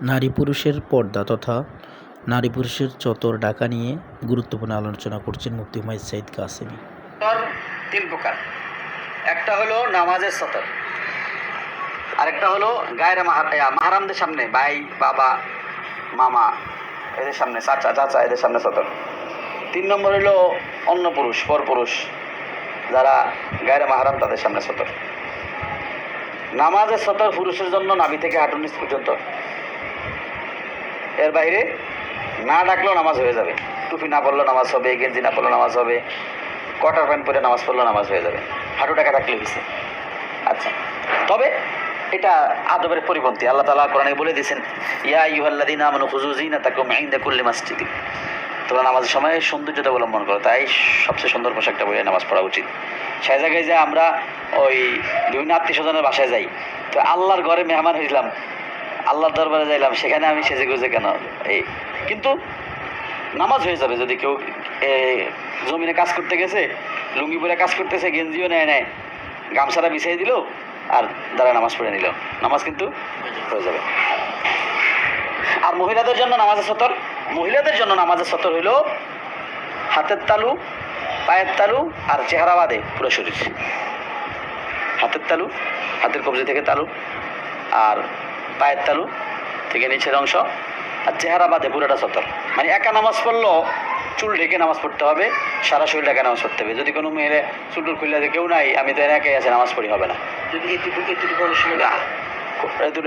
নারী পুরুষের পর্দা তথা নারী পুরুষের চতর ঢাকা নিয়ে গুরুত্বপূর্ণ আলোচনা করছেন মুফতি হুমায়ুন সাঈদ কাসেমী। তিন প্রকার। একটা হলো নামাজের সতর, আরেকটা হলো গায়ের মাহারামদের সামনে, ভাই, বাবা, মামা এদের সামনে, চাচা চাচা এদের সামনে সতর। 3 নম্বর হলো অন্য পুরুষ, পরপুরুষ যারা গায়ের মাহারাম তাদের সামনে সতর। নামাজের সতর পুরুষের জন্য নাভি থেকে হাঁটুর নিচ পর্যন্ত, এর বাইরে না ডাকলেও নামাজ হয়ে যাবে। টুপি না পড়লেও নামাজ হবে, গেঞ্জি না পড়লেও নামাজ হবে, কটার প্যান্ট পরে নামাজ পড়লেও নামাজ হয়ে যাবে, হাঁটু টাকা থাকলে হয়েছে। আচ্ছা, তবে এটা আদবের পরিপন্থী। আল্লাহ তাআলা কোরআনে বলে দিয়েছেন, ইয়া আইয়ুহাল্লাযীনা আমানু খুযু যিনাতাকুম ইনদা কুল্লি মাসজিদ। তোমরা নামাজের সময় সৌন্দর্যতা অবলম্বন করো, তাই সবচেয়ে সুন্দর পোশাকটা পরে নামাজ পড়া উচিত। সেই জায়গায় যে আমরা ওই বিভিন্ন আত্মীয় স্বজনের বাসায় যাই, তো আল্লাহর ঘরে মেহমান হইলাম, আল্লাহর দরবারে যাইলাম, সেখানে আমি সেজে গুজে কেন? এই কিন্তু নামাজ হয়ে যাবে যদি কেউ জমিনে কাজ করতে গেছে, লুঙ্গি পরে কাজ করতেছে, গেঞ্জিও নেয় নেয়, গামছাটা বিছিয়ে দিল আর দ্বারা নামাজ পড়ে নিল, নামাজ কিন্তু হয়ে যাবে। আর মহিলাদের জন্য নামাজের সতর, মহিলাদের জন্য নামাজের সতর হইল হাতের তালু, পায়ের তালু আর চেহারা বাদে পুরো শরীর। হাতের তালু, হাতের কবজি থেকে তালু, আর পায়ের তালু থেকে নিচের অংশ, আর চেহারা বাদে পুরোটা সতর। মানে একা নামাজ পড়লেও চুল ঢেকে নামাজ পড়তে হবে, সারা শরীর ঢেকে নামাজ পড়তে হবে। যদি কোনো মেয়ের চুল টুল খুললে কেউ নাই, আমি তো একাই আছে, নামাজ পড়ি হবে না। যদি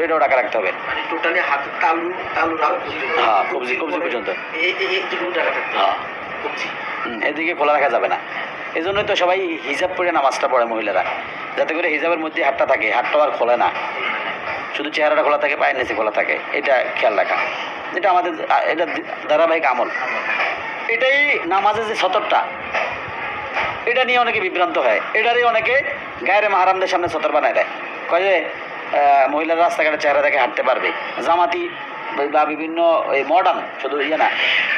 এটাও টাকা রাখতে হবে, টোটালি হাতের তালু তালু, হ্যাঁ, কবজি কবজি পর্যন্ত, হ্যাঁ, এদিকে খোলা রাখা যাবে না। এই জন্যই তো সবাই হিজাব পরে নামাজটা পড়ে মহিলারা, যাতে করে হিজাবের মধ্যে হাতটা থাকে, হাতটা আর খোলে না, শুধু চেহারাটা খোলা থাকে, পায়ের নিচে খোলা থাকে, এটা খেয়াল রাখা। এটা আমাদের এটা ধারাবাহিক আমল। এটাই নামাজের যে সতরটা, এটা নিয়ে অনেকে বিভ্রান্ত হয়। এটারই অনেকে গায়ের মাহারামদের সামনে সতর বানায় দেয়, কয় যে মহিলারা রাস্তাঘাটে চেহারা দেখে হাঁটতে পারবে। জামাতি বা বিভিন্ন এই মডার্ন, শুধু ইয়ে না,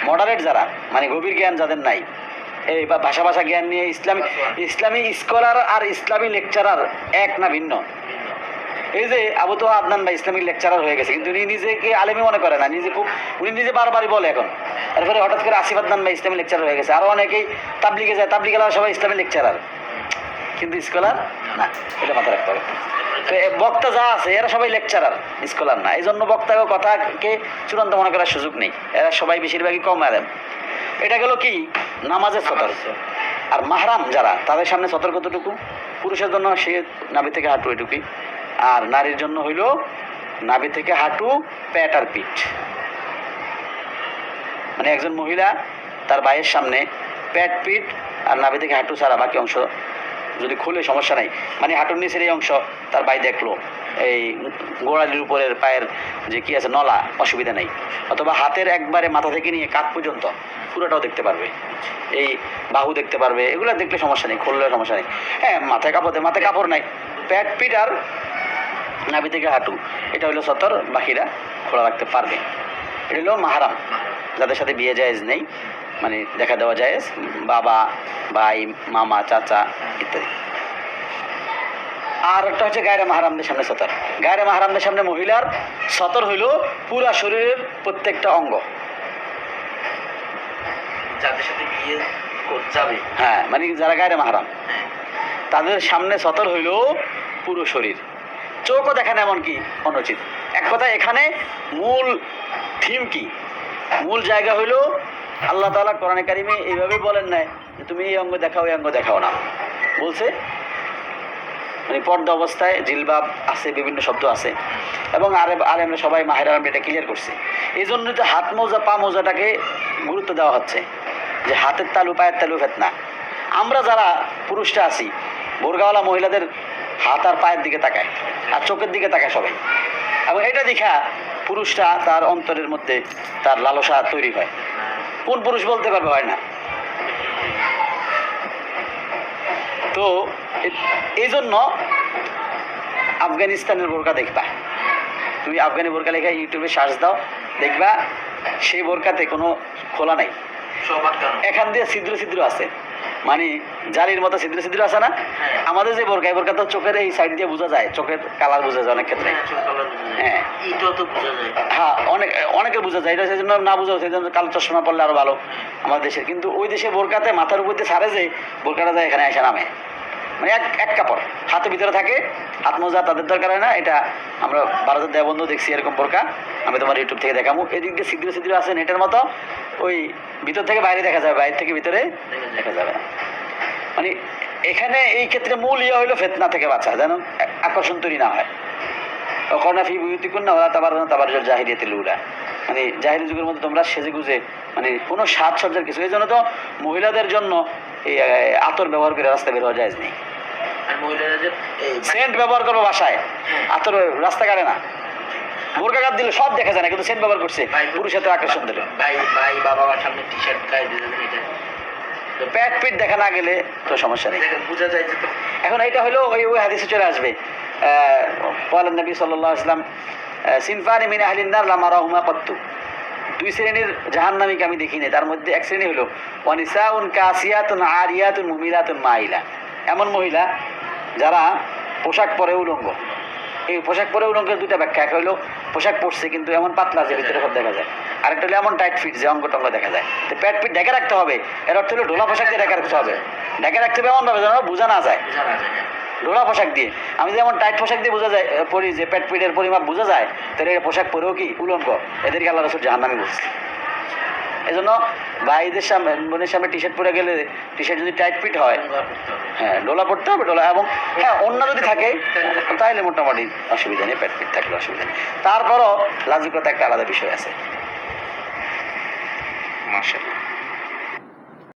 মডারেট যারা, মানে গভীর জ্ঞান যাদের নাই, এই বা ভাষা ভাষা জ্ঞান নিয়ে ইসলামী স্কলার আর ইসলামী লেকচারার এক না ভিন্ন? এই যে আবু তো আদনান ভাই ইসলামিক লেকচারার হয়ে গেছে, কিন্তু উনি নিজেকে আলেমী মনে করে না, উনি নিজে বারবারই বলে এখন। এরপরে হঠাৎ করে আসিফ আদনান ভাই ইসলামিক লেকচারার হয়ে গেছে। আরও অনেকেই তাবলিগে যায়, তাবলিগেরা সবাই ইসলামিক লেকচারার, কিন্তু স্কলার না, এটা মাথায় রাখতে হবে। তো বক্তা যা আছে এরা সবাই লেকচারার, স্কলার না। এই জন্য বক্তাকে কথাকে চূড়ান্ত মনে করার সুযোগ নেই, এরা সবাই বেশিরভাগই কম আলেম। এটা গেল কি নামাজের সতর। আর মাহরাম যারা, তাদের সামনে সতর কতটুকু? পুরুষের জন্য সে নাভি থেকে হাঁটু এটুকুই, আর নারীর জন্য হইল নাভি থেকে হাঁটু, পেট আর পিঠ। মানে একজন মহিলা তার ভাইয়ের সামনে পেট, পিঠ আর নাভি থেকে হাঁটু ছাড়া বাকি অংশ যদি খুলে সমস্যা নাই। মানে হাঁটুর নিচের এই অংশ তার ভাই দেখলো, এই গোড়ালির উপরের পায়ের যে কি আছে নলা, অসুবিধা নেই। অথবা হাতের একবারে মাথা থেকে নিয়ে কাঁধ পর্যন্ত পুরোটাও দেখতে পারবে, এই বাহু দেখতে পারবে, এগুলো দেখলে সমস্যা নেই, খুললে সমস্যা নেই। হ্যাঁ, মাথায় কাপড় নাই, পেট, পিঠ আর নাভি থেকে হাঁটু, এটা হলো সতর, বাকিরা খোলা রাখতে পারবে। এটা হলো মাহারাম, যাদের সাথে বিয়ে জায়েজ নেই, মানে দেখা দেওয়া জায়েজ, বাবা, ভাই, মামা, চাচা ইত্যাদি। আর একটা হচ্ছে গায়রে মাহারামদের সামনে সতর। গায়রে মাহারামদের সামনে মহিলার সতর হইল পুরা শরীরের প্রত্যেকটা অঙ্গ, যাদের সাথে বিয়ে যাবে, হ্যাঁ, মানে যারা গায়রে মাহারাম তাদের সামনে সতর হইল পুরো শরীর, চোখও দেখানো এমনকি অনুচিত। এক কথা, এখানে মূল থিম কি, মূল জায়গা হইল আল্লাহ তাআলা কোরআনে কারিমে এইভাবে বলেন নাই যে তুমি এই অঙ্গ দেখাও, এই অঙ্গ দেখাও না, বলছে মানে পর্দা অবস্থায় জিলবাব আছে, বিভিন্ন শব্দ আছে, এবং আলেমরা সবাই মাহের আলম এটা ক্লিয়ার করছে। এই জন্য তো হাত মোজা, পা মোজাটাকে গুরুত্ব দেওয়া হচ্ছে, যে হাতের তালু, পায়ের তালু ফেতনা। আমরা যারা পুরুষরা আছি, বোরকাওয়ালা মহিলাদের হাত আর পায়ের দিকে তাকায় আর চোখের দিকে তাকায় সবাই, এবং এটা দেখা পুরুষরা তার অন্তরের মধ্যে তার লালসা তৈরি হয়। কোন পুরুষ বলতে পারবে? হয় না। তো এই জন্য আফগানিস্তানের বোরকা দেখবা, তুমি আফগানি বোরকা লেখা ইউটিউবে সার্চ দাও, দেখবা সেই বোরকাতে কোনো খোলা নাই, এখান দিয়ে ছিদ্র ছিদ্র আছে, মানে জালির মতো ছিদ্র ছিদ্র আছে না, আমাদের যে বোরকা এই বোরকা তো চোখের এই সাইড দিয়ে বোঝা যায়, চোখের কালার বোঝা যায় অনেক ক্ষেত্রে। হ্যাঁ হ্যাঁ, অনেকের বোঝা যায়, এটা সেই জন্য না বোঝা, সেই জন্য কালো চশমা পড়লে আরো ভালো আমাদের দেশের। কিন্তু ওই দেশের বোরকাতে মাথার উপর দিয়ে ছাড়ে যে বোরকাটা যায় এখানে এসে নামে, মানে এক কাপড় হাতের ভিতরে থাকে, হাত মোজা তাদের দরকার হয় না। এটা আমরা ভারতের দেবন্ধু দেখছি এরকম বোরকা, আমি তোমার ইউটিউব থেকে দেখাবো। এদিক দিয়ে ছিদ্র ছিদ্র আছে নেটের মতো, ওই ভিতর থেকে বাইরে দেখা যাবে, বাইরে থেকে ভিতরে দেখা যাবে না। মানে এখানে এই ক্ষেত্রে মূল ইয়ে হইলো ফেতনা থেকে বাঁচা, যেন আকর্ষণ তৈরি না হয়। ওখানে ফি বুয়ুতিকুন না ওরা তাবারুজ জাহিলিয়াতিল উলা, মানে জাহিলি যুগের মধ্যে তোমরা সেজে গুজে, মানে কোনো সাজসজ্জার কিছু। এই জন্য তো মহিলাদের জন্য এই আতর ব্যবহার করে রাস্তায় বের হওয়া যায় নেই। সেন্ট ব্যবহার করবো বাসায়, আতর রাস্তাঘাটে না। বোরকা গাছ দিলে সব দেখা যায় না, কিন্তু সেন্ট ব্যবহার করছে পুরুষের তো আকর্ষণ দিল। প্যাট পিট দেখা না গেলে তো সমস্যা নেই, বোঝা যায়। এখন এটা হলো ওই হাদিসে চলে আসবে, নবী সাল্লাল্লাহু আলাইহি ওয়াসাল্লাম সিনফানি মিন আহলিন নার লা মারাহুমা কাত্তু, দুই শ্রেণীর জাহান্নামীকে আমি দেখিনি, তার মধ্যে এক শ্রেণী হলো ওয়ানিসাউন কাসিয়াতুন আরিয়াতুন মুমিলাতুন মাইলা, এমন মহিলা যারা পোশাক পরে উলঙ্গ। এই পোশাক পরে উলঙ্গের দুইটা ব্যাখ্যা, এক হলো পোশাক পরছে কিন্তু এমন পাতলা যে ভিতরে সব দেখা যায়, আরেকটা হলো এমন টাইট ফিট যে অঙ্গ টঙ্গ দেখা যায়। তো প্যাট পিট ঢেকে রাখতে হবে, এর অর্থ হলো ঢোলা পোশাক দিয়ে ঢেকে রাখতে হবে। ঢেকে রাখতে হবে এমনভাবে যেন বোঝা না যায়, ঢোলা পোশাক দিয়ে। আমি যেমন টাইট পোশাক দিয়ে বোঝা যায় পরি যে পেট পিটের পরিমাপ বোঝা যায়, তাহলে পোশাক পরেও কি উলঙ্গ, এদেরকে আল্লাহ রাসূল জাহান্নামী বলছে। এই জন্য ভাইদের সামনে বোনের সামনে টি শার্ট পরে গেলে, টি শার্ট যদি টাইট ফিট হয়, হ্যাঁ ডোলা পড়তে হবে, ডোলা। এবং হ্যাঁ অন্য যদি থাকে তাহলে মোটামুটি অসুবিধা নেই, পেট ফিট থাকলে অসুবিধা নেই। তারপরও লাজুকতা একটা আলাদা বিষয় আছে। মাশাআল্লাহ।